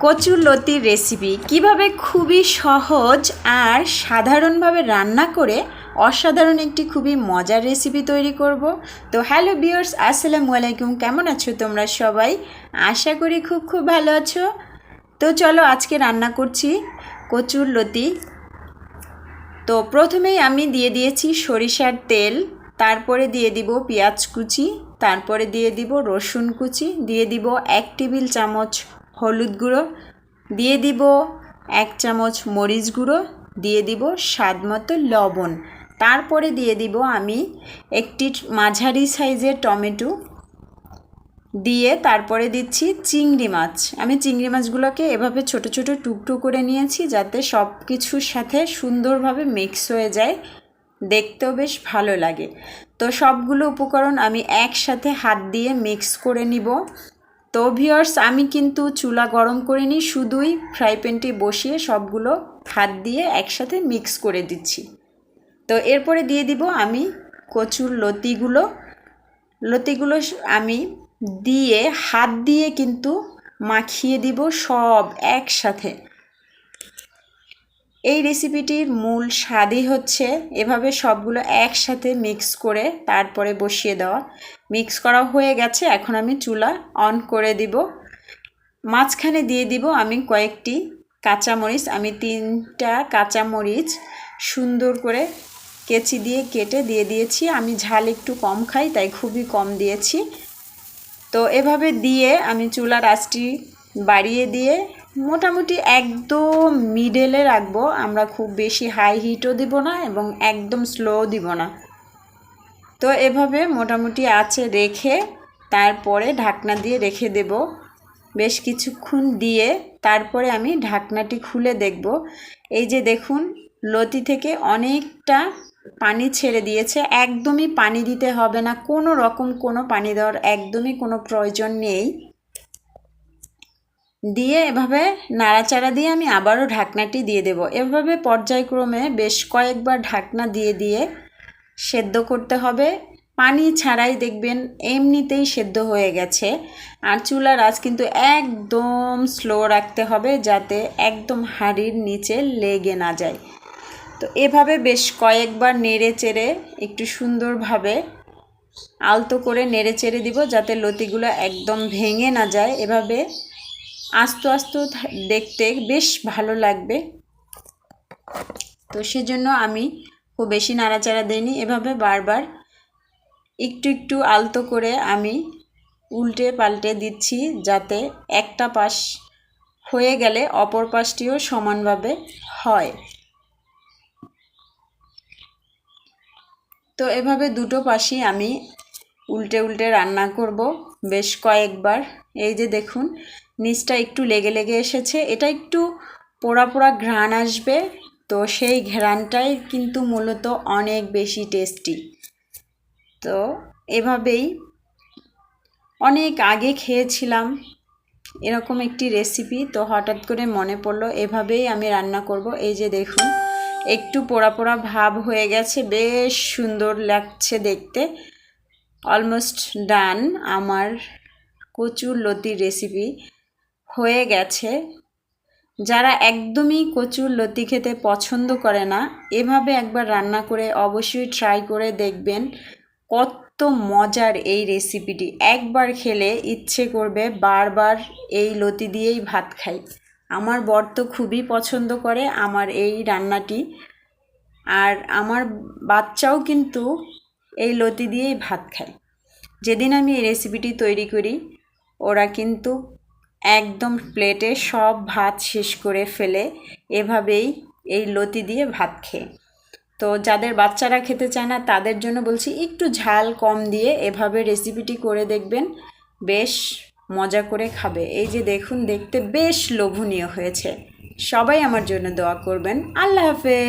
কচুরলতির recipe কিভাবে খুবই সহজ আর সাধারণভাবে রান্না করে অসাধারণ একটি খুবই মজার রেসিপি তৈরি করব। তো হ্যালো ভিউয়ার্স, আসসালামু আলাইকুম। কেমন আছো তোমরা সবাই? আশা করি খুব ভালো আছো। তো চলো আজকে রান্না করছি কচুরলতি। তো প্রথমেই আমি দিয়ে দিয়েছি সরিষার তেল, তারপরে দিয়ে দিব পেঁয়াজ কুচি, তারপরে দিয়ে দিব রসুন কুচি, দিয়ে দিব 1 টেবিল চামচ হলুদ গুঁড়ো, দিয়ে দিব 1 চামচ মরিচ গুঁড়ো, দিয়ে দিব স্বাদমতো লবণ, তারপরে দিয়ে দিব আমি একটি মাঝারি সাইজের টমেটো দিয়ে তারপরে দিচ্ছি চিংড়ি মাছ। আমি চিংড়ি মাছগুলোকে এভাবে ছোট ছোট টুকরো করে নিয়েছি যাতে সব কিছুর সাথে সুন্দরভাবে মিক্স হয়ে যায়, দেখতেও বেশ ভালো লাগে। তো সবগুলো উপকরণ আমি একসাথে হাত দিয়ে মিক্স করে নিব। তো ভিউয়ার্স, আমি কিন্তু চুলা গরম করিনি, শুধুই ফ্রাই প্যানটি বসিয়ে সবগুলো হাত দিয়ে একসাথে মিক্স করে দিচ্ছি। তো এরপরে দিয়ে দিব আমি কচুর লতিগুলো আমি দিয়ে হাত দিয়ে কিন্তু মাখিয়ে দিব সব একসাথে। এই রেসিপিটির মূল স্বাদই হচ্ছে এভাবে সবগুলো একসাথে মিক্স করে তারপরে বসিয়ে দেওয়া। মিক্স করা হয়ে গেছে, এখন আমি চুলা অন করে দিব। মাঝখানে দিয়ে দিব আমি কয়েকটি কাঁচামরিচ। আমি 3টা কাঁচামরিচ সুন্দর করে কেচি দিয়ে কেটে দিয়ে দিয়েছি। আমি ঝাল একটু কম খাই, তাই খুবই কম দিয়েছি। তো এভাবে দিয়ে আমি চুলার আঁচটি বাড়িয়ে দিয়ে মোটামুটি একদম মিডলে রাখবো। আমরা খুব বেশি হাই হিটও দিব না এবং একদম স্লো দিব না। তো এভাবে মোটামুটি আঁচে রেখে তারপরে ঢাকনা দিয়ে রেখে দেব বেশ কিছুক্ষণ দিয়ে। তারপরে আমি ঢাকনাটি খুলে দেখব। এই যে দেখুন, লতি থেকে অনেকটা পানি ছেড়ে দিয়েছে। একদমই পানি দিতে হবে না, কোনো রকম কোনো পানি দেওয়ার একদমই কোনো প্রয়োজন নেই। দিয়ে এভাবে নাড়াচাড়া দিয়ে আমি আবারও ঢাকনাটি দিয়ে দেব। এভাবে পর্যায়ক্রমে বেশ কয়েকবার ঢাকনা দিয়ে দিয়ে সেদ্ধ করতে হবে। পানি ছাড়াই দেখবেন এমনিতেই সেদ্ধ হয়ে গেছে। আর চুলার আঁচ কিন্তু একদম স্লো রাখতে হবে যাতে একদম হাঁড়ির নিচে লেগে না যায়। তো এভাবে বেশ কয়েকবার নেড়ে চেড়ে একটু সুন্দরভাবে আলতো করে নেড়ে চেড়ে দিব যাতে লতিগুলো একদম ভেঙে না যায়। এভাবে আস্তে আস্তে দেখতে বেশ ভালো লাগবে। তো সেজন্য আমি খুব বেশি নাড়াচাড়া দিইনি, এভাবে বারবার একটু আলতো করে আমি উল্টে পাল্টে দিচ্ছি যাতে একটা পাশ হয়ে গেলে অপর পাশটিও সমানভাবে হয়। তো এভাবে দুটো পাশই আমি উল্টে রান্না করব বেশ কয়েকবার। এই যে দেখুন, নিচটা একটু লেগে লেগে এসেছে, এটা একটু পোড়া পোড়া ঘ্রাণ আসবে। তো সেই ঘ্রাণটাই কিন্তু মূলত অনেক বেশি টেস্টি। তো এভাবেই অনেক আগে খেয়েছিলাম এরকম একটি রেসিপি, তো হঠাৎ করে মনে পড়লো এভাবেই আমি রান্না করব। এই যে দেখুন, একটু পোড়া পোড়া ভাব হয়ে গেছে, বেশ সুন্দর লাগছে দেখতে। অলমোস্ট ডান, আমার কচুরলতির রেসিপি হয়ে গেছে। যারা একদমই কচুরলতি খেতে পছন্দ করে না, এভাবে একবার রান্না করে অবশ্যই ট্রাই করে দেখবেন। কত মজার এই রেসিপিটি, একবার খেলে ইচ্ছে করবে বারবার এই লতি দিয়েই ভাত খাই। আমার বর তো খুবই পছন্দ করে আমার এই রান্নাটি, আর আমার বাচ্চাও কিন্তু এই লতি দিয়েই ভাত খায়। যেদিন আমি এই রেসিপিটি তৈরি করি ওরা কিন্তু একদম প্লেটে সব ভাত শেষ করে ফেলে এভাবেই এই লতি দিয়ে ভাত খেয়ে। তো যাদের বাচ্চারা খেতে চায় না তাদের জন্য বলছি একটু ঝাল কম দিয়ে এভাবে রেসিপিটি করে দেখবেন, বেশ মজা করে খাবে। এই যে দেখুন, দেখতে বেশ লোভনীয় হয়েছে। সবাই আমার জন্য দোয়া করবেন। আল্লাহ হাফেজ।